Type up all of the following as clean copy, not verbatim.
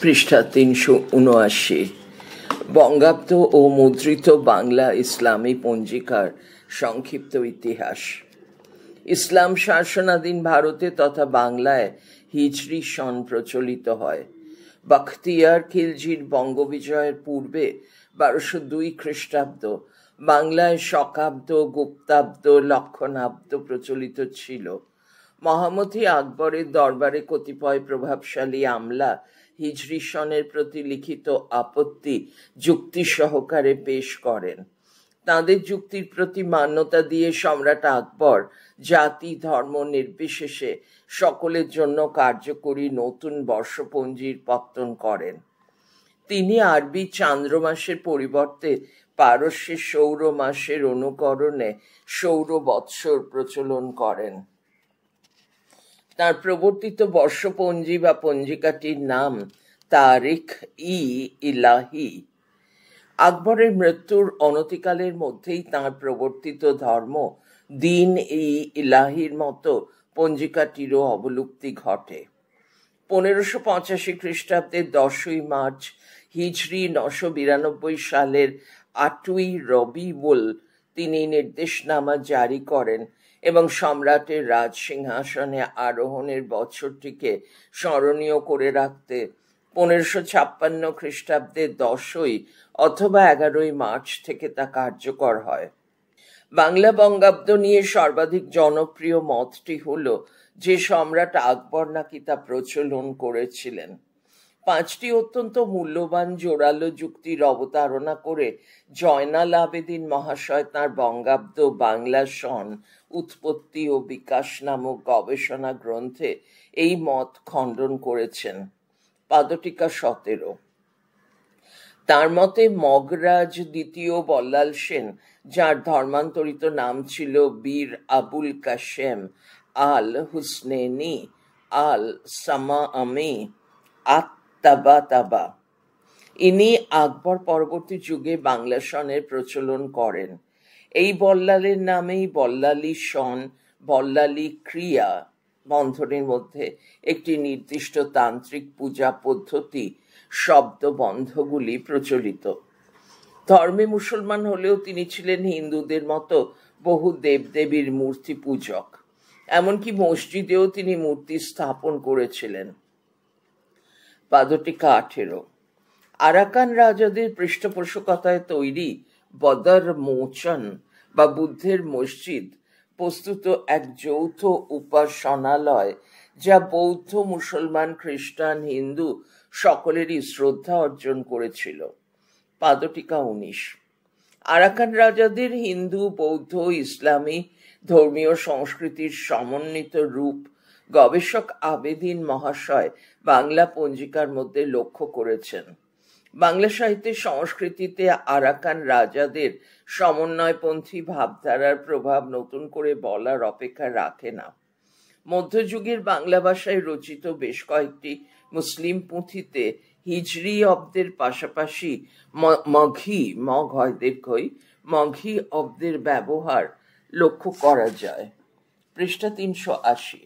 পৃষ্ঠা ৩৭৯। বঙ্গাব্দ ও মুদ্রিত বাংলা ইসলামী পঞ্জিকার সংক্ষিপ্ত ইতিহাস। ইসলাম শাসনাধীন ভারতে তথা বাংলায় হিজরি সন প্রচলিত হয়। বখতিয়ার খিলজির বঙ্গবিজয়ের পূর্বে ১২০২ খ্রিস্টাব্দ বাংলায় শকাব্দ, গুপ্তাব্দ, লক্ষণাব্দ প্রচলিত ছিল। মহামতি আকবরের দরবারে কতিপয় প্রভাবশালী আমলা হিজরি সনের প্রতি লিখিত আপত্তি যুক্তি সহকারে পেশ করেন। তাদের যুক্তির প্রতি মান্যতা দিয়ে সম্রাট আকবর জাতি ধর্ম নির্বিশেষে সকলের জন্য কার্যকরী নতুন বর্ষপঞ্জির পত্তন করেন। তিনি আরবি চান্দ্র মাসের পরিবর্তে পারস্যের সৌর মাসের অনুকরণে সৌর বৎসর প্রচলন করেন। তার প্রবর্তিত বর্ষপঞ্জি বা পঞ্জিকাটির নাম তারিখ-ই-ইলাহি। আকবরের মৃত্যুর অনতিকালের মধ্যেই তাঁর প্রবর্তিত ধর্ম দিন-ই-ইলাহির মতো পঞ্জিকাটিরও অবলুপ্তি ঘটে। ১৫৮৫ খ্রিস্টাব্দের ১০ই মার্চ হিজরি ৯৯২ সালের ৮ই রবিউল তিনি নির্দেশনামা জারি করেন এবং সম্রাটের রাজ সিংহাসনে আরোহণের বছরটিকে স্মরণীয় করে রাখতে ১৫৫৬ খ্রিস্টাব্দের ১০ই অথবা ১১ই মার্চ থেকে তা কার্যকর হয়। বাংলা বঙ্গাব্দ নিয়ে সর্বাধিক জনপ্রিয় মতটি হল যে সম্রাট আকবর নাকি তা প্রচলন করেছিলেন। ৫টি অত্যন্ত মূল্যবান জোরালো যুক্তির অবতারণা করে জয়নাল আবেদিন মহাশয় তাঁর বঙ্গাব্দ বাংলা সন উৎপত্তি ও বিকাশ নামক গবেষণা গ্রন্থে এই মত খণ্ডন করেছেন। পাদটিকা ১৭। তার মতে মগরাজ দ্বিতীয় বল্লাল সেন, যার ধর্মান্তরিত নাম ছিল বীর আবুল কাশেম আল হুসনেনি আল সামাআমি আত-তাবাতাবা, ইনি আকবর পরবর্তী যুগে বাংলা সনের প্রচলন করেন। এই বল্লালের নামেই বল্লালী সন, বল্লালী ক্রিয়া বন্ধনের মধ্যে একটি নির্দিষ্ট তান্ত্রিক পূজা পদ্ধতি শব্দবন্ধগুলি প্রচলিত। ধর্মে মুসলমান হলেও তিনি ছিলেন হিন্দুদের মতো বহু দেবদেবীর মূর্তি পূজক। এমনকি মসজিদেও তিনি মূর্তি স্থাপন করেছিলেন। পাদটিকা ১৮। আরাকান রাজাদের পৃষ্ঠপোষকতায় তৈরি বদর মোচন বা বুদ্ধের মসজিদ বস্তুত এক যৌথ উপাসনালয়, যা বৌদ্ধ, মুসলমান, খ্রিস্টান, হিন্দু সকলেরই শ্রদ্ধা অর্জন করেছিল। পাদটিকা ১৯। আরাকান রাজাদের হিন্দু, বৌদ্ধ, ইসলামী ধর্মীয় সংস্কৃতির সমন্বিত রূপ গবেষক আবেদিন মহাশয় বাংলা পঞ্জিকার মধ্যে লক্ষ্য করেছেন। বাংলা সাহিত্যের সংস্কৃতিতে আরাকান রাজাদের সমন্বয়পন্থী ভাবধারার প্রভাব নতুন করে বলার অপেক্ষা রাখে না। মধ্যযুগের বাংলা ভাষায় রচিত বেশ কয়েকটি মুসলিম পুঁথিতে হিজরি অব্দের পাশাপাশি মঘি অব্দের ব্যবহার লক্ষ্য করা যায়। পৃষ্ঠা ৩৮।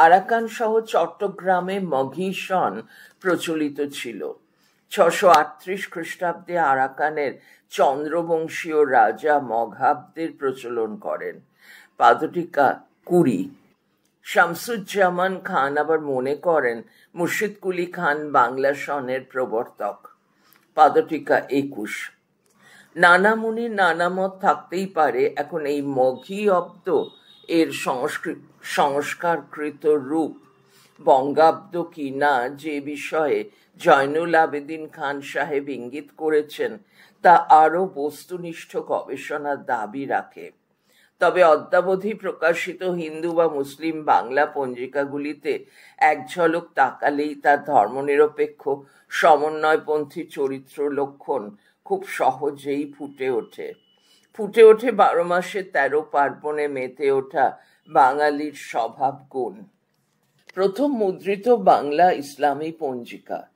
আরাকান সহ চট্টগ্রামে মঘি সন প্রচলিত ছিল। ৬৩৮ খ্রিস্টাব্দে আরাকানের চন্দ্রবংশীয় রাজা মঘাবদের প্রচলন করেন। পাদটিকা ২০। শামসুজ্জামান খান আবার মনে করেন মুর্শিদ কুলি খান বাংলা সনের প্রবর্তক। পাদটিকা ২১। নানা মুনির নানা মত থাকতেই পারে, এখন এই মঘি অব্দ এর সংস্কারকৃত রূপ বঙ্গাব্দ কি না যে বিষয়ে জয়নুল আবেদিন খান সাহেব ইঙ্গিত করেছেন তা আরও বস্তুনিষ্ঠ গবেষণার দাবি রাখে। তবে অদ্যাবধি প্রকাশিত হিন্দু বা মুসলিম বাংলা পঞ্জিকাগুলিতে এক ঝলক তাকালেই তার ধর্মনিরপেক্ষ সমন্বয়পন্থী চরিত্র লক্ষণ খুব সহজেই ফুটে ওঠে। ১২ মাসে ১৩ পার্বণে মেতে ওঠা বাঙালির স্বভাব গুণ। প্রথম মুদ্রিত বাংলা ইসলামী পঞ্জিকা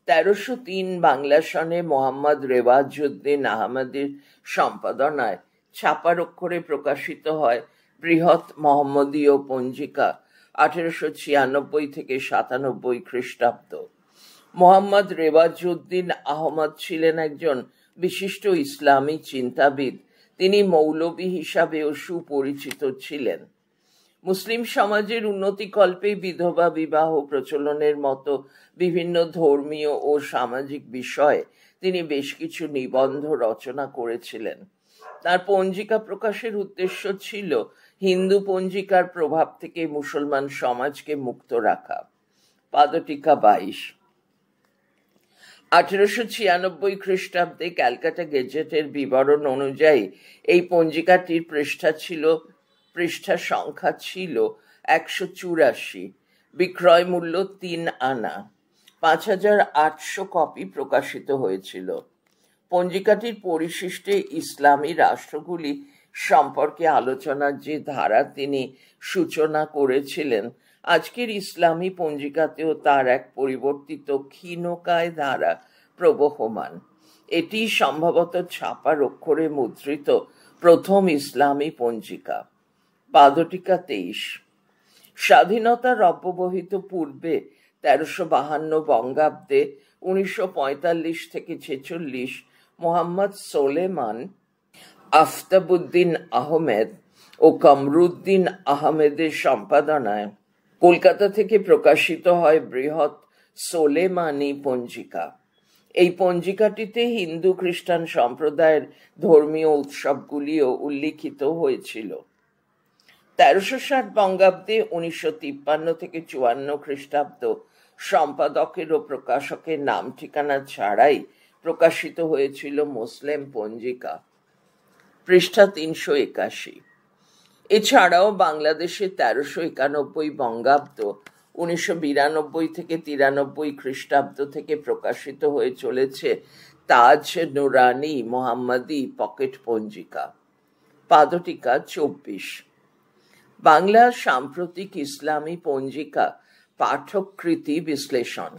১৩০৩ বাংলা সনে মোহাম্মদ রেওয়াজউদ্দিন আহমদের সম্পাদনায় ছাপার অক্ষরে প্রকাশিত হয় বৃহৎ মোহাম্মদীয় পঞ্জিকা ১৮৯৬ থেকে ৯৭ খ্রিস্টাব্দ। মোহাম্মদ রেওয়াজউদ্দিন আহমদ ছিলেন একজন বিশিষ্ট ইসলামী চিন্তাবিদ। তিনি মৌলবী হিসাবেও সুপরিচিত ছিলেন। মুসলিম সমাজের উন্নতিকল্পে বিধবা বিবাহ প্রচলনের মতো বিভিন্ন ধর্মীয় ও সামাজিক বিষয়ে তিনি বেশ কিছু নিবন্ধ রচনা করেছিলেন। তার পঞ্জিকা প্রকাশের উদ্দেশ্য ছিল হিন্দু পঞ্জিকার প্রভাব থেকে মুসলমান সমাজকে মুক্ত রাখা। পাদটিকা 22। 1896 খ্রিস্টাব্দে ক্যালকাটা গেজেটের বিবরণ অনুযায়ী এই পঞ্জিকাটির পৃষ্ঠা সংখ্যা ছিল 184। বিক্রয় মূল্য 3 আনা। 5800 কপি প্রকাশিত হয়েছিল। পঞ্জিকাটির পরিশিষ্টে ইসলামী রাষ্ট্রগুলি সম্পর্কে আলোচনার যে ধারা তিনি সূচনা করেছিলেন, আজকের ইসলামী পঞ্জিকাতেও তার এক পরিবর্তিত ক্ষীণকায় ধারা প্রবহমান। এটি সম্ভবত ছাপার অক্ষরে মুদ্রিত প্রথম ইসলামী পঞ্জিকা। পাদটিকা 23। স্বাধীনতার অব্যবহিত পূর্বে 1352 বঙ্গাব্দে 1945 থেকে 46 মোহাম্মদ সোলেমান, আফতাবউদ্দিন আহমেদ ও কামরুদ্দিন আহমেদের সম্পাদনায় কলকাতা থেকে প্রকাশিত হয় বৃহৎ সোলেমানি পঞ্জিকা। এই পঞ্জিকাটিতে হিন্দু খ্রিস্টান সম্প্রদায়ের ধর্মীয় উৎসবগুলিও উল্লিখিত হয়েছিল। 1360 বঙ্গাব্দে 1953 থেকে 54 খ্রিস্টাব্দ সম্পাদকের ও প্রকাশকের নাম ঠিকানা ছাড়াই প্রকাশিত হয়েছিল মুসলিম পঞ্জিকা। পৃষ্ঠা 381। এছাড়াও বাংলাদেশে 1391 বঙ্গাব্দ 1992 থেকে 93 খ্রিস্টাব্দ থেকে প্রকাশিত হয়ে চলেছে তাজ নুরানি মোহাম্মদী পকেট পঞ্জিকা। পাদটিকা 24। বাংলা সাম্প্রতিক ইসলামী পঞ্জিকা পাঠককৃতি বিশ্লেষণ।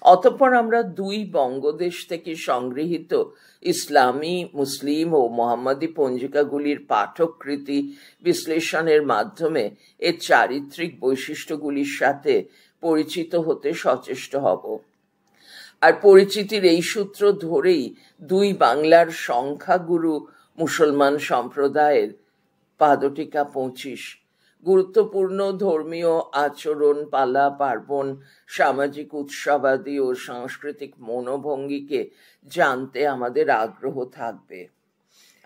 অতঃপর আমরা দুই বঙ্গদেশ থেকে সংগৃহীত ইসলামী, মুসলিম ও মোহাম্মদী পঞ্জিকাগুলির পাঠককৃতি বিশ্লেষণের মাধ্যমে এর চারিত্রিক বৈশিষ্ট্যগুলির সাথে পরিচিত হতে সচেষ্ট হব। আর পরিচিতির এই সূত্র ধরেই দুই বাংলার সংখ্যাগুরু মুসলমান সম্প্রদায়ের পাদটিকা 25 গুরুত্বপূর্ণ ধর্মীয় আচরণ, পালা পার্বণ, সামাজিক উৎসবাদি ও সাংস্কৃতিক মনোভঙ্গিকে জানতে আমাদের আগ্রহ থাকবে।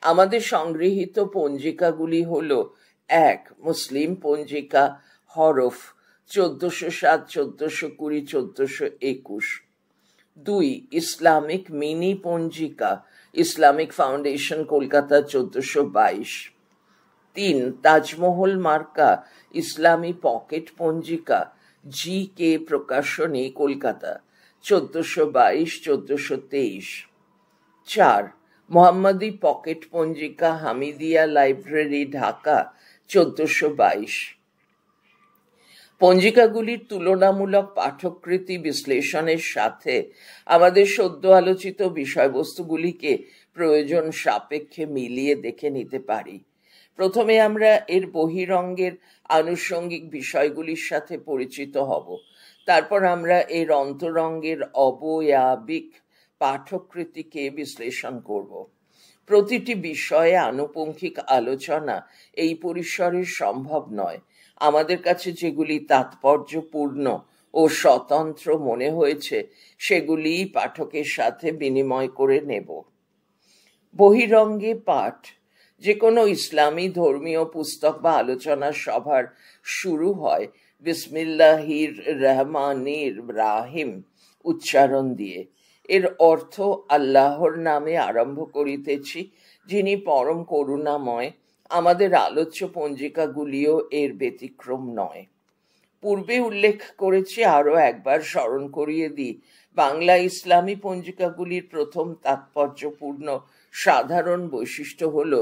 আমাদের সংগৃহীত পঞ্জিকাগুলি হল: 1. মুসলিম পঞ্জিকা হরফ 1407, 1420, 1421। 2. ইসলামিক মিনি পঞ্জিকা ইসলামিক ফাউন্ডেশন কলকাতা 1422। 3. তাজমহল মার্কা ইসলামী পকেট পঞ্জিকা GK প্রকাশনী কলকাতা 1422, 1423। 4. মোহাম্মদী পকেট পঞ্জিকা হামিদিয়া লাইব্রেরি ঢাকা 1422। পঞ্জিকাগুলির তুলনামূলক পাঠককৃতি বিশ্লেষণের সাথে আমাদের সদ্য আলোচিত বিষয়বস্তুগুলিকে প্রয়োজন সাপেক্ষে মিলিয়ে দেখে নিতে পারি। প্রথমে আমরা এর বহিরঙ্গের আনুষঙ্গিক বিষয়গুলির সাথে পরিচিত হব। তারপর আমরা এর অন্তরঙ্গের অবয়বিক পাঠককৃতিকে বিশ্লেষণ করব। প্রতিটি বিষয়ে আনুপঙ্খিক আলোচনা এই পরিসরে সম্ভব নয়। আমাদের কাছে যেগুলি তাৎপর্যপূর্ণ ও স্বতন্ত্র মনে হয়েছে সেগুলিই পাঠকের সাথে বিনিময় করে নেব। বহিরঙ্গে পাঠ। যে কোনো ইসলামী ধর্মীয় পুস্তক বা আলোচনা সভার শুরু হয় বিসমিল্লাহির রহমানির রাহিম উচ্চারণ দিয়ে। এর অর্থ আল্লাহর নামে আরম্ভ করিতেছি, যিনি পরম করুণাময়। আমাদের আলোচ্য পঞ্জিকাগুলিও এর ব্যতিক্রম নয়। পূর্বে উল্লেখ করেছি, আরও একবার স্মরণ করিয়ে দিই। বাংলা ইসলামী পঞ্জিকাগুলির প্রথম তাৎপর্যপূর্ণ সাধারণ বৈশিষ্ট্য হল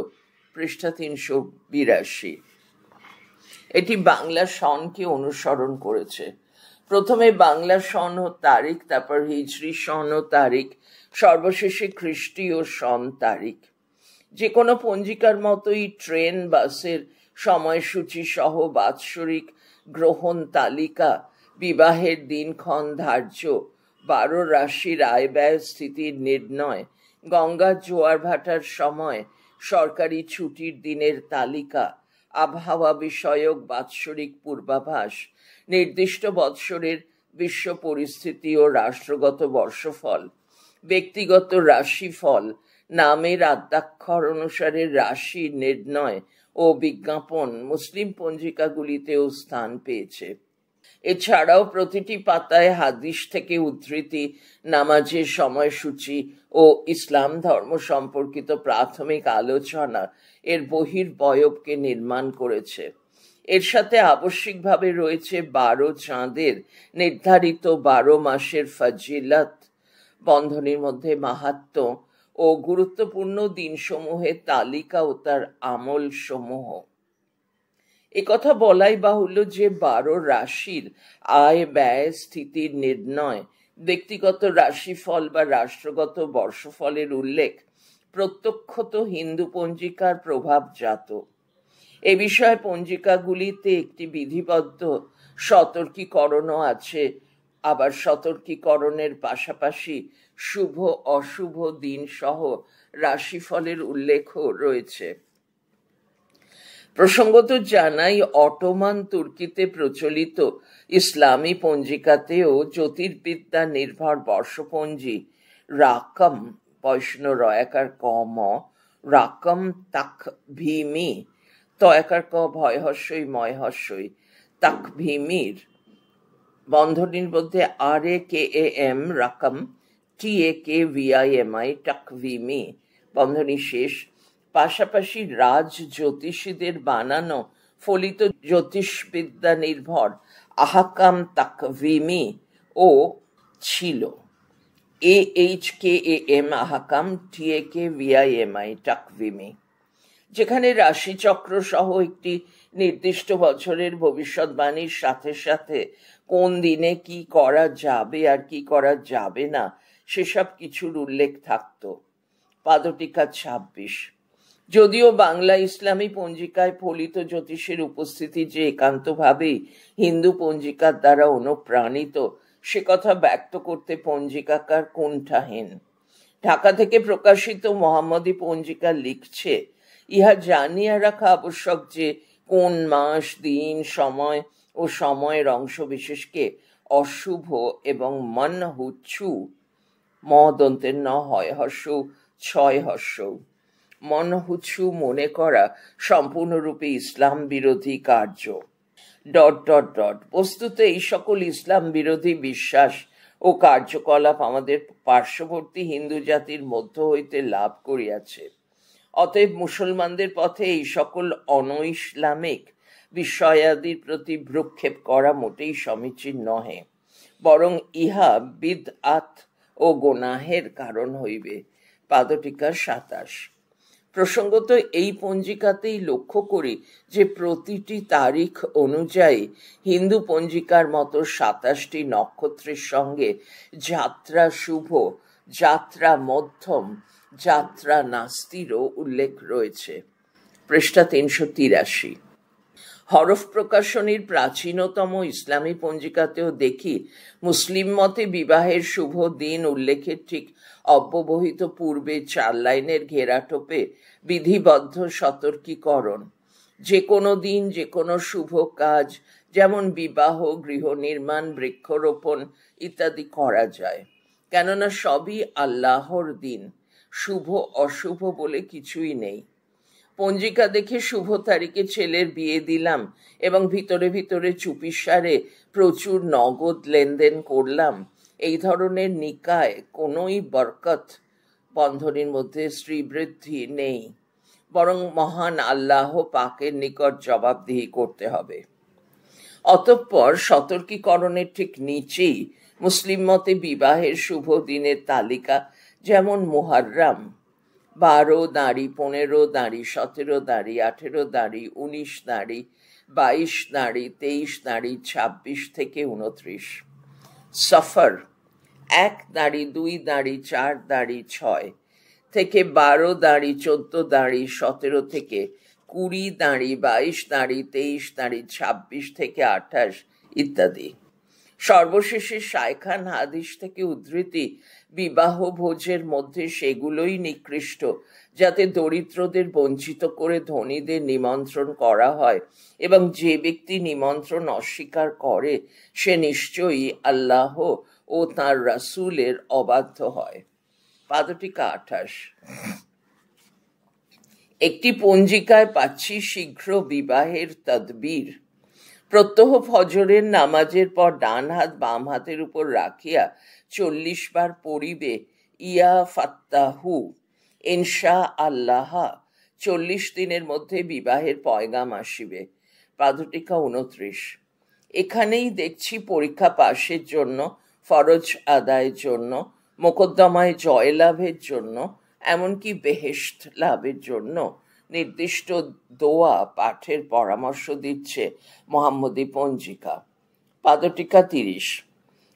পৃষ্ঠা 382। এটি বাংলা সনকে অনুসরণ করেছে। প্রথমে বাংলা সন ও তারিখ, তারপর হিজরি সন ও তারিখ, সর্বশেষে খ্রিস্টীয় সন তারিখ। যে কোনো পঞ্জিকার মতোই ট্রেন, বাসের সময়সূচি সহ বাৎসরিক গ্রহণ তালিকা, বিবাহের দিনক্ষণ ধার্য, 12 রাশির আয় ব্যয় স্থিতির নির্ণয়, গঙ্গার জোয়ার ভাটার সময়, সরকারি ছুটির দিনের তালিকা, আবহাওয়া বিষয়ক বাৎসরিক পূর্বাভাস, নির্দিষ্ট বৎসরের বিশ্ব পরিস্থিতি ও রাষ্ট্রগত বর্ষফল, ব্যক্তিগত রাশিফল, নামের আদ্যাক্ষর অনুসারে রাশি নির্ণয় ও বিজ্ঞাপন মুসলিম পঞ্জিকাগুলিতেও স্থান পেয়েছে। এছাড়াও প্রতিটি পাতায় হাদিস থেকে উদ্ধৃতি, নামাজের সময়সূচি ও ইসলাম ধর্ম সম্পর্কিত প্রাথমিক আলোচনা এর বহির্বয়বকে নির্মাণ করেছে। এর সাথে আবশ্যিকভাবে রয়েছে 12 চাঁদের নির্ধারিত 12 মাসের ফজিলত, বন্ধনীর মধ্যে মাহাত্ম্য ও গুরুত্বপূর্ণ দিনসমূহের তালিকা ও তার আমল সমূহ। একথা বলাই বাহুল্য যে 12 রাশির আয় ব্যয় স্থিতির নির্ণয়, ব্যক্তিগত রাশিফল বা রাষ্ট্রগত বর্ষফলের উল্লেখ প্রত্যক্ষত হিন্দু পঞ্জিকার প্রভাবজাত। এ বিষয়ে পঞ্জিকাগুলিতে একটি বিধিবদ্ধ সতর্কীকরণও আছে, আবার সতর্কীকরণের পাশাপাশি শুভ অশুভ দিন সহ রাশিফলের উল্লেখও রয়েছে। প্রসঙ্গত জানাই, অটোমান তুর্কিতে প্রচলিত ইসলামী পঞ্জিকাতেও জ্যোতির্বিদ্যা নির্ভর বর্ষপঞ্জি রাকম, বৈষ্ণ রয়াকার কম, রাকম তাকভিমি, তয়াকার ক ভয়হস্যই ময়হস্যই, তাকভিমির, বন্ধনীর মধ্যে RAKAM রাকম, TAKVIMI টাকভিমি, বন্ধনী শেষ, পাশাপাশি রাজ জ্যোতিষীদের বানানো ফলিত জ্যোতিষবিদ্যা নির্ভর আহাকাম তাকভিমি ও ছিল। AHKAM আহাকাম, TAKVIMI টাকভিমি, যেখানে রাশিচক্র সহ একটি নির্দিষ্ট বছরের ভবিষ্যৎবাণীর সাথে সাথে কোন দিনে কি করা যাবে আর কি করা যাবে না সেসব কিছুর উল্লেখ থাকত। পাদটিকা 26। যদিও বাংলা ইসলামী পঞ্জিকায় ফলিত জ্যোতিষের উপস্থিতি যে একান্তভাবেই হিন্দু পঞ্জিকার দ্বারা অনুপ্রাণিত, সে কথা ব্যক্ত করতে পঞ্জিকাকার কুণ্ঠাহীন। ঢাকা থেকে প্রকাশিত মোহাম্মদী পঞ্জিকা লিখছে, ইহা জানিয়া রাখা আবশ্যক যে কোন মাস, দিন, সময় ও সময়ের অংশ বিশেষকে অশুভ এবং মন হুচ্ছু, মদন্তের ন হয় হর্ষ ছয় হর্ষ, মন হুচ্ছু মনে করা সম্পূর্ণরূপে ইসলাম বিরোধী কার্য। ... বস্তুত এই সকল ইসলাম বিরোধী বিশ্বাস ও কার্যকলাপ আমাদের পার্শ্ববর্তী হিন্দু জাতির মধ্য হইতে লাভ করিয়াছে। অতএব মুসলমানদের পথে এই সকল অনৈসলামিক বিষয়াদির প্রতি ভ্রুক্ষেপ করা মোটেই সমীচীন নহে, বরং ইহা বিদআত ও গোনাহের কারণ হইবে। পাদটিকা 27। প্রসঙ্গত এই পঞ্জিকাতেই লক্ষ্য করি যে প্রতিটি তারিখ অনুযায়ী হিন্দু পঞ্জিকার মতো 27টি নক্ষত্রের সঙ্গে যাত্রা শুভ, যাত্রা মধ্যম, যাত্রা নাস্তিরও উল্লেখ রয়েছে। পৃষ্ঠা 383। হরফ প্রকাশনীর প্রাচীনতম ইসলামী পঞ্জিকাতেও দেখি মুসলিম মতে বিবাহের শুভ দিন উল্লেখের ঠিক অব্যবহিত পূর্বে 4 লাইনের ঘেরাটোপে বিধিবদ্ধ সতর্কীকরণ। যে কোনো দিন যে কোনো শুভ কাজ, যেমন বিবাহ, গৃহ নির্মাণ, বৃক্ষরোপণ ইত্যাদি করা যায়, কেননা সবই আল্লাহর দিন, শুভ অশুভ বলে কিছুই নেই। পঞ্জিকা দেখে শুভ তারিখে ছেলের বিয়ে দিলাম এবং ভিতরে ভিতরে চুপিসারে প্রচুর নগদ লেনদেন করলাম, এই ধরনের নিকায় কোনোই বরকত, বন্ধনীর মধ্যে শ্রীবৃদ্ধি নেই, বরং মহান আল্লাহ পাকের নিকট জবাবদিহি করতে হবে। অতঃপর সতর্কীকরণের ঠিক নিচেই মুসলিম মতে বিবাহের শুভ দিনের তালিকা, যেমন মুহররম 12 দাঁড়ি, 15 দাঁড়ি, 17 দাঁড়ি, 18 দাঁড়ি, 19 দাঁড়ি, 22 দাঁড়ি, 23 দাঁড়ি, 26 থেকে 29। সফর 1 দাঁড়ি, 2 দাঁড়ি, 4 দাঁড়ি, 6 থেকে 12 দাঁড়ি, 14 দাঁড়ি, 17 থেকে 20 দাঁড়ি, 22 দাঁড়ি, 23 দাঁড়ি, 26 থেকে 28 ইত্যাদি। সর্বশেষে শায়খান হাদিস থেকে উদ্ধৃতি, বিবাহ ভোজের মধ্যে সেগুলোই নিকৃষ্ট যাতে দরিদ্রদের বঞ্চিত করে ধনীদের নিমন্ত্রণ করা হয়, এবং যে ব্যক্তি নিমন্ত্রণ অস্বীকার করে সে নিশ্চয়ই আল্লাহ ও তাঁর রাসূলের অবাধ্য হয়। পাদটিকা 28। একটি পঞ্জিকায় পাচ্ছি শীঘ্র বিবাহের তদবির। প্রত্যহ ফজরের নামাজের পর ডান হাত বাম হাতের উপর রাখিয়া 40 বার পড়িবে, ইয়া ফাত্তাহু ইনশা আল্লাহ। 40 দিনের মধ্যে বিবাহের পয়গাম আসিবে। পাদটিকা 29। এখানেই দেখছি পরীক্ষা পাশের জন্য, ফরজ আদায়ের জন্য, মোকদ্দমায় জয়লাভের জন্য, এমনকি বেহেশত লাভের জন্য নির্দিষ্ট দোয়া পাঠের পরামর্শ দিচ্ছে মোহাম্মদী পঞ্জিকা। পাদটিকা 30।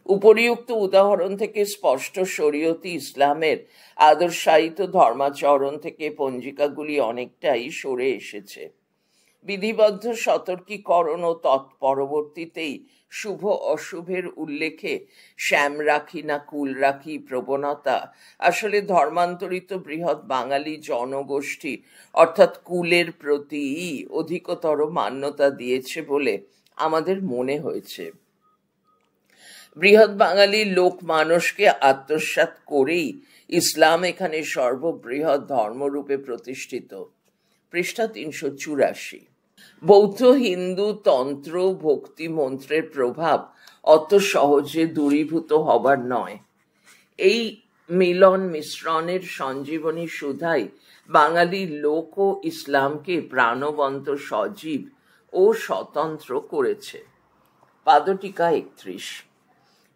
উপরিউক্ত উদাহরণ থেকে স্পষ্ট শরীয়তি ইসলামের আদর্শায়িত ধর্মাচরণ থেকে পঞ্জিকাগুলি অনেকটাই সরে এসেছে। বিধিবদ্ধ সতর্কীকরণ ও তৎপরবর্তীতেই শুভ অশুভের উল্লেখে শ্যাম রাখি না কুল রাখি প্রবণতা আসলে ধর্মান্তরিত বৃহৎ বাঙালি জনগোষ্ঠী অর্থাৎ কুলের প্রতি অধিকতর মান্যতা দিয়েছে বলে আমাদের মনে হয়েছে। বৃহৎ বাঙালি লোক মানুষকে আত্মসাৎ করেই ইসলাম এখানে সর্ববৃহৎ ধর্মরূপে প্রতিষ্ঠিত। পৃষ্ঠা 384। বৌদ্ধ, হিন্দু, তন্ত্র, ভক্তি মন্ত্রের প্রভাব অত সহজে দূরীভূত হবার নয়। এই মিলন মিশ্রণের সঞ্জীবনী সুধাই বাঙালি লোক ও ইসলামকে প্রাণবন্ত, সজীব ও স্বতন্ত্র করেছে। পাদটিকা 31।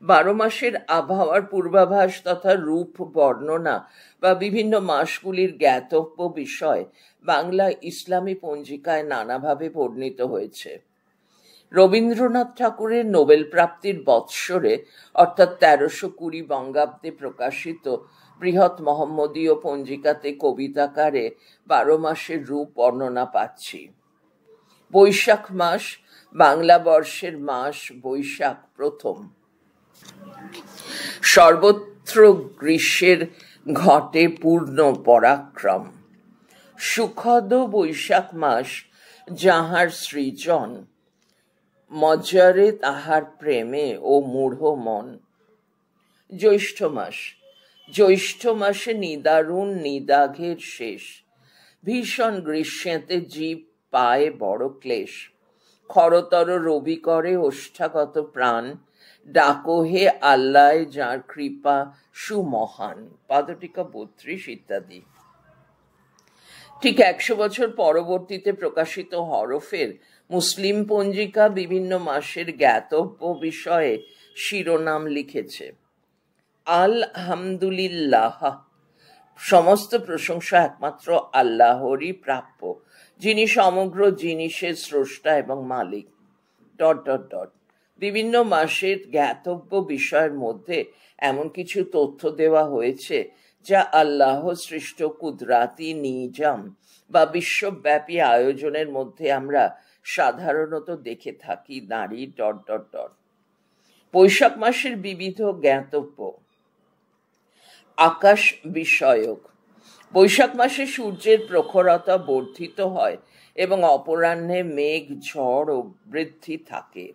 12 মাসের আবহাওয়ার পূর্বাভাস তথা রূপ বর্ণনা বা বিভিন্ন মাসগুলির জ্ঞাতব্য বিষয় বাংলা ইসলামী পঞ্জিকায় নানাভাবে বর্ণিত হয়েছে। রবীন্দ্রনাথ ঠাকুরের নোবেল প্রাপ্তির বৎসরে অর্থাৎ 1320 বঙ্গাব্দে প্রকাশিত বৃহৎ মোহাম্মদীয় পঞ্জিকাতে কবিতাকারে 12 মাসের রূপ বর্ণনা পাচ্ছি। বৈশাখ মাস, বাংলা বর্ষের মাস বৈশাখ প্রথম। সর্বত্র গ্রীষ্মের ঘটে পূর্ণ পরাক্রম। সুখদ বৈশাখ মাস যাহার সৃজন, মজ্জারে তাহার প্রেমে ও মূঢ় মন। জ্যৈষ্ঠ মাস, জ্যৈষ্ঠ মাসে নিদারুণ নিদাঘের শেষ। ভীষণ গ্রীষ্মেতে জীব পায় বড় ক্লেশ। খরতর রবি করে ওষ্ঠাগত প্রাণ, ডাকো হে আল্লাহ যার কৃপা সুমহান। পাদটিকা 32 ইত্যাদি। ঠিক 100 বছর পরবর্তীতে প্রকাশিত হরফের মুসলিম পঞ্জিকা বিভিন্ন মাসের জ্ঞাতব্য বিষয়ে শিরোনাম লিখেছে। আলহামদুলিল্লাহ, সমস্ত প্রশংসা একমাত্র আল্লাহরই প্রাপ্য, যিনি সমগ্র জিনিসের স্রষ্টা এবং মালিক। ... বিভিন্ন মাসের জ্ঞাতব্য বিষয়ের মধ্যে এমন কিছু তথ্য দেওয়া হয়েছে যা আল্লাহ সৃষ্ট কুদরাতি নিজাম বা বিশ্বব্যাপী আয়োজনের মধ্যে আমরা সাধারণত দেখে থাকি নারী ... বৈশাখ মাসের বিবিধ জ্ঞাতব্য। আকাশ বিষয়ক। বৈশাখ মাসে সূর্যের প্রখরতা বর্ধিত হয় এবং অপরাহ্নে মেঘ, ঝড় ও বৃদ্ধি থাকে।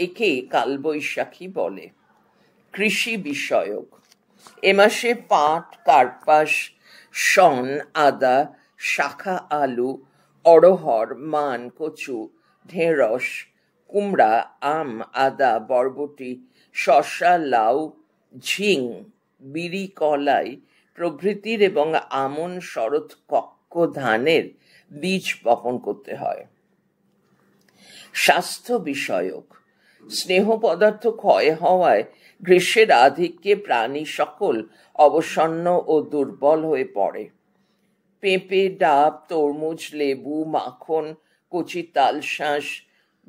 একে কালবৈশাখী বলে। কৃষি বিষয়ক। এ মাসে পাট, কার্পাস, শন, আদা, শাখা আলু, অড়হর, মান, কচু, ঢেঁড়স, কুমড়া, আম, আদা, বরবটি, শসা, লাউ, ঝিং, বিরি, কলাই প্রভৃতির এবং আমন, শরৎ, কক্ক ধানের বীজ বপন করতে হয়। স্বাস্থ্য বিষয়ক। স্নেহ পদার্থ ক্ষয় হওয়ায় গ্রীষ্মের আধিক্যে প্রাণী সকল অবসন্ন ও দুর্বল হয়ে পড়ে। পেঁপে, ডাব, তরমুজ, লেবু, মাখন, কচি তালশাঁস,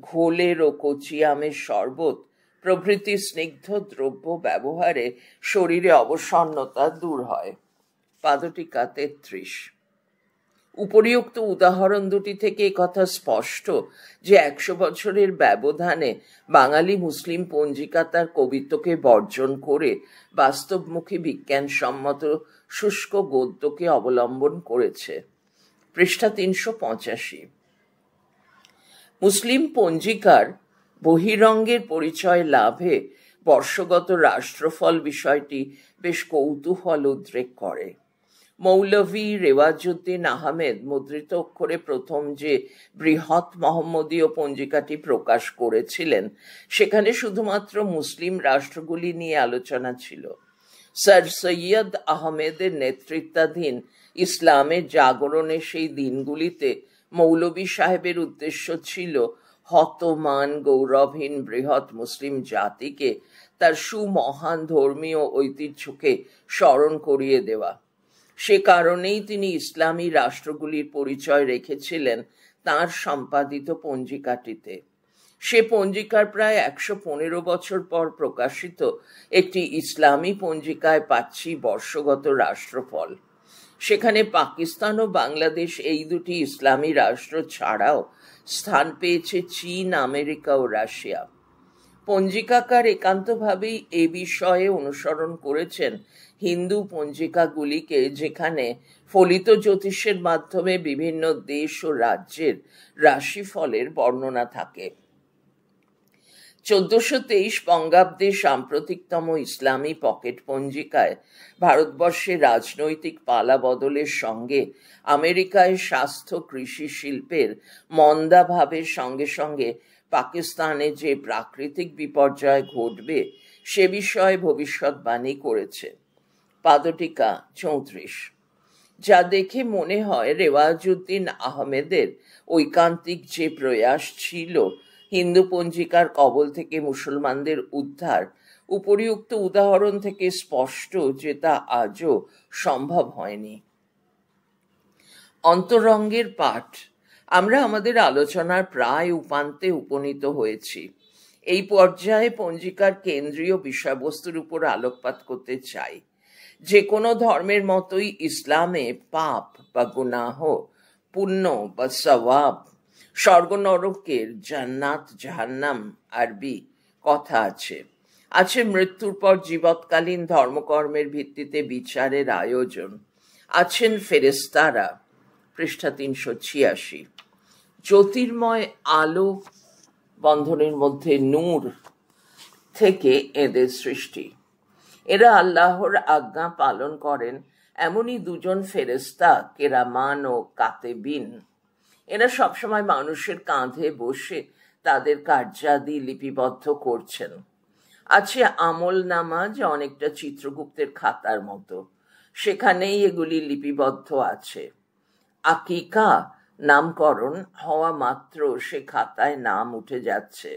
ঘোলের ও কচি আমের শরবত প্রভৃতি স্নিগ্ধ দ্রব্য ব্যবহারে শরীরে অবসন্নতা দূর হয়। পাদটিকা 33। উপরিউক্ত উদাহরণ দুটি থেকে একথা স্পষ্ট যে 100 বছরের ব্যবধানে বাঙালি মুসলিম পঞ্জিকা তার কবিত্বকে বর্জন করে বাস্তবমুখী বিজ্ঞানসম্মত শুষ্ক গদ্যকে অবলম্বন করেছে। পৃষ্ঠা 385। মুসলিম পঞ্জিকার বহিরঙ্গের পরিচয় লাভে বর্ষগত রাষ্ট্রফল বিষয়টি বেশ কৌতূহল উদ্রেক করে। মৌলভী রেওয়াজউদ্দিন আহমেদ মুদ্রিত অক্ষরে প্রথম যে বৃহৎ মোহাম্মদীয় পঞ্জিকাটি প্রকাশ করেছিলেন সেখানে শুধুমাত্র মুসলিম রাষ্ট্রগুলি নিয়ে আলোচনা ছিল। স্যার সৈয়দ আহমেদের নেতৃত্বাধীন ইসলামের জাগরণের সেই দিনগুলিতে মৌলভী সাহেবের উদ্দেশ্য ছিল হতমান গৌরবহীন বৃহৎ মুসলিম জাতিকে তার সুমহান ধর্মীয় ঐতিহ্যকে স্মরণ করিয়ে দেওয়া। সে কারণেই তিনি ইসলামী রাষ্ট্রগুলির পরিচয় রেখেছিলেন তাঁর সম্পাদিত পঞ্জিকাটিতে। সে পঞ্জিকার প্রায় 115 বছর পর প্রকাশিত একটি ইসলামী পঞ্জিকায় পাচ্ছি বর্ষগত রাষ্ট্রফল। সেখানে পাকিস্তান ও বাংলাদেশ এই দুটি ইসলামী রাষ্ট্র ছাড়াও স্থান পেয়েছে চীন, আমেরিকা ও রাশিয়া। পঞ্জিকাকার একান্তভাবেই এ বিষয়ে অনুসরণ করেছেন হিন্দু পঞ্জিকাগুলিকে, যেখানে ফলিত জ্যোতিষের মাধ্যমে বিভিন্ন দেশ ও রাজ্যের রাশিফলের বর্ণনা থাকে। 1423 বঙ্গাব্দে সাম্প্রতিকতম ইসলামী পকেট পঞ্জিকায় ভারতবর্ষে রাজনৈতিক পালা বদলের সঙ্গে আমেরিকায় স্বাস্থ্য কৃষি শিল্পের মন্দাভাবের সঙ্গে সঙ্গে পাকিস্তানে যে প্রাকৃতিক বিপর্যয় ঘটবে সে বিষয়ে ভবিষ্যৎবাণী করেছে। পাদটিকা 34। যা দেখে মনে হয় রেওয়াজউদ্দিন আহমেদের ঐকান্তিক যে প্রয়াস ছিল হিন্দু পঞ্জিকার কবল থেকে মুসলমানদের উদ্ধার, উপরিউক্ত উদাহরণ থেকে স্পষ্ট যে তা আজও সম্ভব হয়নি। অন্তরঙ্গের পাঠ। আমরা আমাদের আলোচনার প্রায় উপান্তে উপনীত হয়েছি। এই পর্যায়ে পঞ্জিকার কেন্দ্রীয় বিষয়বস্তুর উপর আলোকপাত করতে চাই। যে কোনো ধর্মের মতোই ইসলামে পাপ বা গুনাহ, পুণ্য বা সওয়াব, স্বর্গ নরকের, জান্নাত জাহান্নাম আরবি কথা আছে। আছে মৃত্যুর পর জীবৎকালীন ধর্মকর্মের ভিত্তিতে বিচারের আয়োজন। আছেন ফেরেশতারা। পৃষ্ঠা 386। জ্যোতির্ময় আলো বন্ধনের মধ্যে নূর থেকে এদের সৃষ্টি। এরা আল্লাহর আজ্ঞা পালন করেন এমনই দুজন ফেরেশতা, কেরামান ও কাতেবিন। এরা সবসময় মানুষের কাঁধে বসে তাদের কার্যাদি লিপিবদ্ধ করছেন। আছে আমল নামা, যা অনেকটা চিত্রগুপ্তের খাতার মতো, সেখানেই এগুলি লিপিবদ্ধ আছে। আকিকা নামকরণ হওয়া মাত্র সে খাতায় নাম উঠে যাচ্ছে।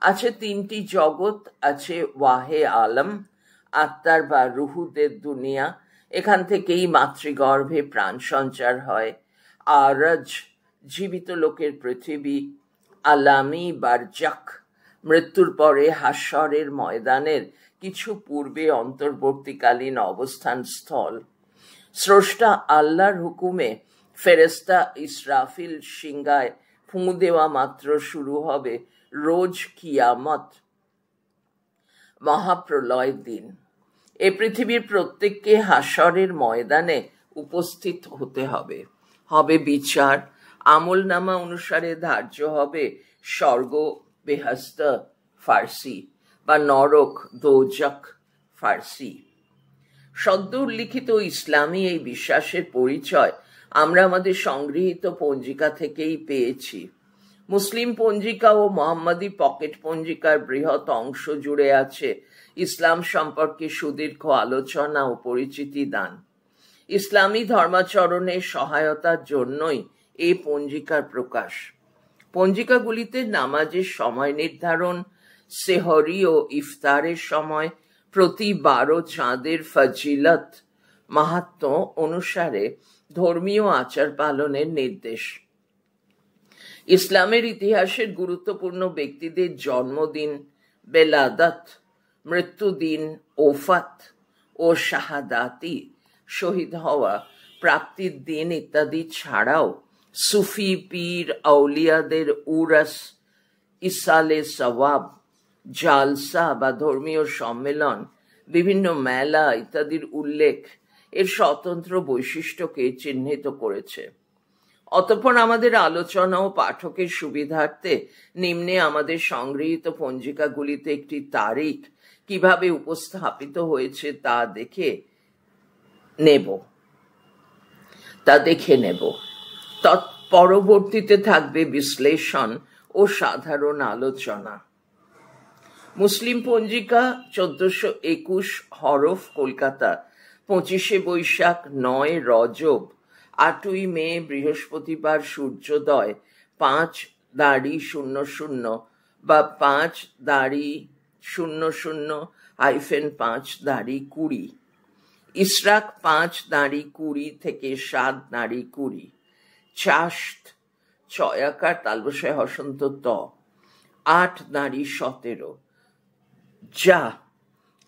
আছে 3টি জগৎ। আছে ওয়াহে আলম, আত্মার বা রুহুদের দুনিয়া, এখান থেকেই মাতৃগর্ভে প্রাণ সঞ্চার হয়। আরজ, জীবিত লোকের পৃথিবী। আলামি বারজাক, মৃত্যুর পরে হাস্যরের ময়দানের কিছু পূর্বে অন্তর্বর্তীকালীন অবস্থান স্থল। স্রষ্টা আল্লাহর হুকুমে ফেরেশতা ইসরাফিল সিংহায় ফুঁ দেওয়া মাত্র শুরু হবে রোজ কিয়ামত, মহাপ্রলয় দিন। এ পৃথিবীর প্রত্যেককে হাস্যরের ময়দানে উপস্থিত হতে হবে। হবে বিচার। আমল নামা অনুসারে ধার্য হবে স্বর্গ বেহেশত ফার্সি বা নরক দোজখ ফার্সি। সদ্য উল্লিখিত ইসলামী এই বিশ্বাসের পরিচয় আমরা আমাদের সংগৃহীত পঞ্জিকা থেকেই পেয়েছি। মুসলিম পঞ্জিকা ও মোহাম্মদী পকেট পঞ্জিকার বৃহৎ অংশ জুড়ে আছে ইসলাম সম্পর্কে সুদীর্ঘ আলোচনা ও পরিচিতি দান। ইসলামী ধর্মাচরণের সহায়তার জন্যই এই পঞ্জিকার প্রকাশ। পঞ্জিকাগুলিতে নামাজের সময় নির্ধারণ, সেহরি ও ইফতারের সময়, প্রতি 12 চাঁদের ফজিলত, মাহাত্ম্য অনুসারে ধর্মীয় আচার পালনের নির্দেশ। ইসলামের ইতিহাসের গুরুত্বপূর্ণ ব্যক্তিদের জন্মদিন, বেলাদত, মৃত্যুদিন, ওফাত ও শাহাদাতি, শহীদ হওয়া প্রাপ্তির দিন ইত্যাদি ছাড়াও সুফি পীর আউলিয়াদের উরস, ইসালে সওয়াব, জালসা বা ধর্মীয় সম্মেলন, বিভিন্ন মেলা ইত্যাদির উল্লেখ এর স্বতন্ত্র বৈশিষ্ট্যকে চিহ্নিত করেছে। অতঃপর আমাদের আলোচনা ও পাঠকের সুবিধার্থে নিম্নে আমাদের সংগৃহীত পঞ্জিকাগুলিতে একটি তারিখ কিভাবে উপস্থাপিত হয়েছে তা দেখে নেব। পরবর্তীতে থাকবে বিশ্লেষণ ও সাধারণ আলোচনা। মুসলিম পঞ্জিকা 1421 হরফ, কলকাতা, 25 বৈশাখ, 9 রজব, 8 মে বৃহস্পতিবার, সূর্যোদয় 5:00 বা 5:00-5:20, ইশরাক 5:20 থেকে 7:20, চাষ্ট 6 তালবসায় হসন্ত ত 8:17, যা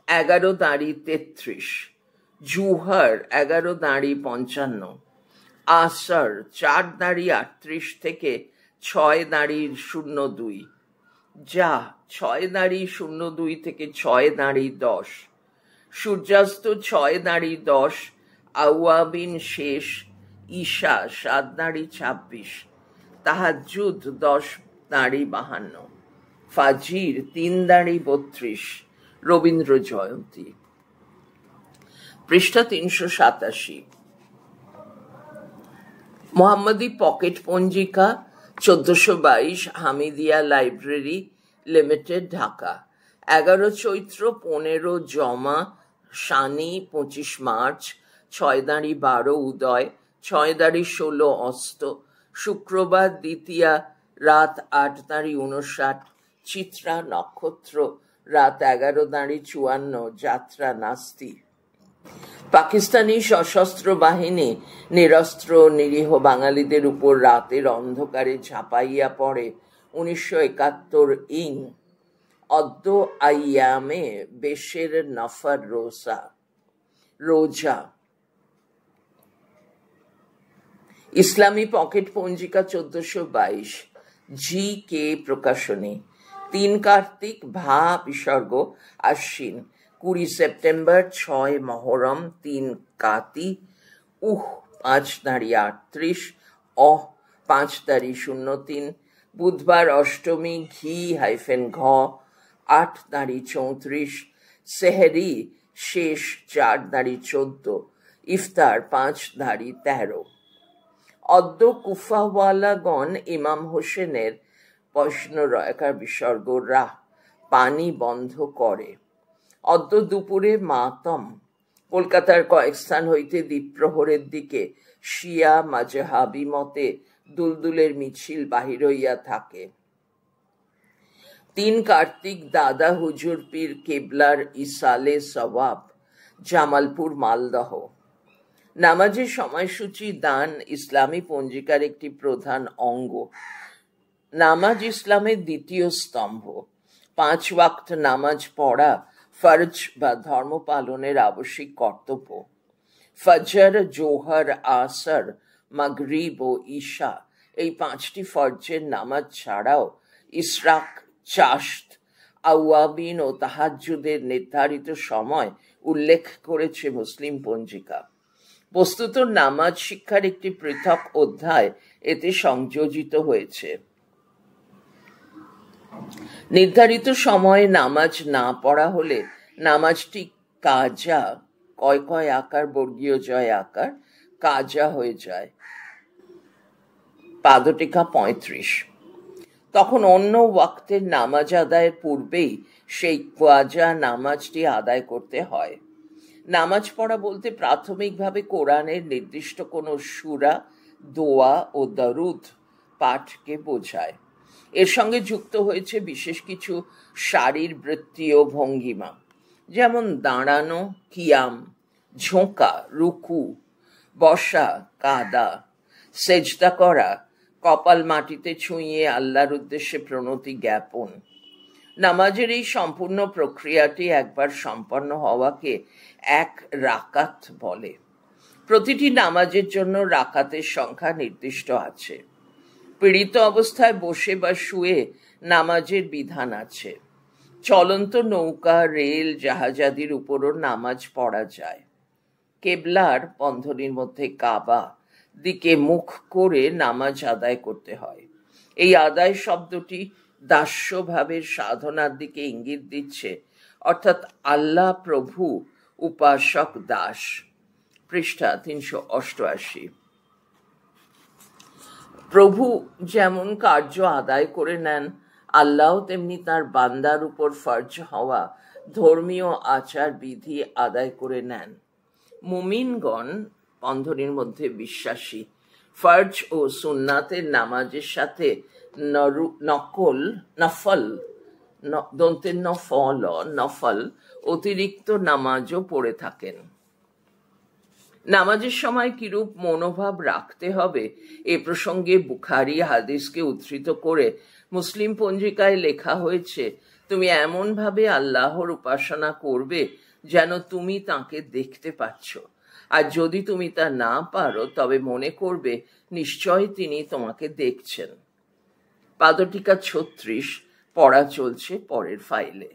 11:33, জুহর 11:55, আসর 4:38 থেকে 6:02, যা 6:02 থেকে 6:10, সূর্যাস্ত 6:10, আওয়াবিন শেষ, ঈশা 7:26, তাহাজ্জুদ 10:52, ফাজির 3:32, রবীন্দ্র জয়ন্তী। পৃষ্ঠা 387। মোহাম্মদী পকেট পঞ্জিকা 1422, হামিদিয়া লাইব্রেরি লিমিটেড, ঢাকা। 11 চৈত্র, 15 জমা, শানি 25 মার্চ, 6:12 উদয়, 6:16 অস্ত, শুক্রবার দ্বিতীয়া রাত 8:59, চিত্রা নক্ষত্র রাত 11:54, যাত্রা নাস্তি। পাকিস্তানি সশস্ত্র বাহিনী নিরস্ত্র নিরীহ বাঙালিদের উপর রাতের অন্ধকারে ঝাঁপাইয়া পড়ে 1971 ইং অদ্য আইয়ামে বেশের নফর রোজা। ইসলামী পকেট পঞ্জিকা 1422, জি কে প্রকাশনী, 3 কার্তিক, ভা বিসর্গ আশ্বিন, 20 সেপ্টেম্বর, 6 মহরম, 3 কাতি, 5:38, 5:03, বুধবার অষ্টমী, ঘি-ঘ 8:34, সেহরি শেষ 4:14, ইফতার 5:13। অদ্য কুফাওয়ালাগণ ইমাম হোসেনের 55 বিসর্গ রাহ পানি বন্ধ করে। অদ্য দুপুরে মাতম। কলকাতার কয়েক স্থান হইতে দ্বীপ্রহরের দিকে শিয়া মাজহাবি মতে দুলদুলের মিছিল বাহির হইয়া থাকে। 3 কার্তিক, দাদা হুজুর পীর কেবলার ইসালে সওয়াব, জামালপুর, মালদহ। নামাজের সময়সূচি দান ইসলামী পঞ্জিকার একটি প্রধান অঙ্গ। নামাজ ইসলামের দ্বিতীয় স্তম্ভ। 5 ওয়াক্ত নামাজ পড়া ফরজ বা ধর্ম পালনের আবশ্যিক কর্তব্য। ফজর, জোহর, আসর, মাগরিব ও ঈশা এই 5টি ফরজের নামাজ ছাড়াও ইশরাক, চাশত, আওয়াবিন ও তাহাজ্জুদের নির্ধারিত সময় উল্লেখ করেছে মুসলিম পঞ্জিকা। বস্তুত নামাজ শিক্ষার একটি পৃথক অধ্যায় এতে সংযোজিত হয়েছে। নির্ধারিত সময়ে নামাজ না পড়া হলে নামাজটি কাজা, কয় আকার, বর্গীয় জয় আকার, কাজা হয়ে যায়। পাদটিকা 35। তখন অন্য ওয়াক্তের নামাজ আদায়ের পূর্বেই সেই কাজা নামাজটি আদায় করতে হয়। নামাজ পড়া বলতে প্রাথমিকভাবে কোরআনের নির্দিষ্ট কোনো সূরা, দোয়া ও দরুদ পাঠকে বোঝায়। এর সঙ্গে যুক্ত হয়েছে বিশেষ কিছু শারীরবৃত্তীয় ভঙ্গিমা, যেমন দাঁড়ানো, কিয়াম, ঝোঁকা, রুকু, বসা, কাদা, সেজদা করা, কপাল মাটিতে ছুঁয়ে আল্লাহর উদ্দেশ্যে প্রণতি জ্ঞাপন। নামাজের এই সম্পূর্ণ প্রক্রিয়াটি একবার সম্পন্ন হওয়াকে 1 রাকাত বলে। প্রতিটি নামাজের জন্য রাকাতের সংখ্যা নির্দিষ্ট আছে। পীড়িত অবস্থায় বসে বা শুয়ে নামাজের বিধান আছে। চলন্ত নৌকা, রেল, জাহাজাদির উপরও নামাজ পড়া যায়। কেবলার বন্ধনীর মধ্যে কাবা দিকে মুখ করে নামাজ আদায় করতে হয়। এই আদায় শব্দটি দাস্যভাবের সাধনার দিকে ইঙ্গিত দিচ্ছে, অর্থাৎ আল্লাহ প্রভু, উপাসক দাস। পৃষ্ঠা 388। প্রভু যেমন কার্য আদায় করে নেন, আল্লাহ তেমনি তার বান্দার উপর ফরজ হওয়া ধর্মীয় আচার বিধি আদায় করে নেন। মুমিনগণ বন্ধনীর মধ্যে বিশ্বাসী ফরজ ও সুন্নাতের নামাজের সাথে নফল অতিরিক্ত নামাজও পড়ে থাকেন। নামাজের সময় কিরূপ মনোভাব রাখতে হবে এ প্রসঙ্গে বুখারী হাদিসকে উদ্ধৃত করে মুসলিম পঞ্জিকায় লেখা হয়েছে, তুমি এমন ভাবে আল্লাহর উপাসনা করবে যেন তুমি তাকে দেখতে পাচ্ছ, আর যদি তুমি তা না পারো তবে মনে করবে নিশ্চয় তিনি তোমাকে দেখছেন। পাদটিকা 36 পড়া চলছে পরের ফাইলে।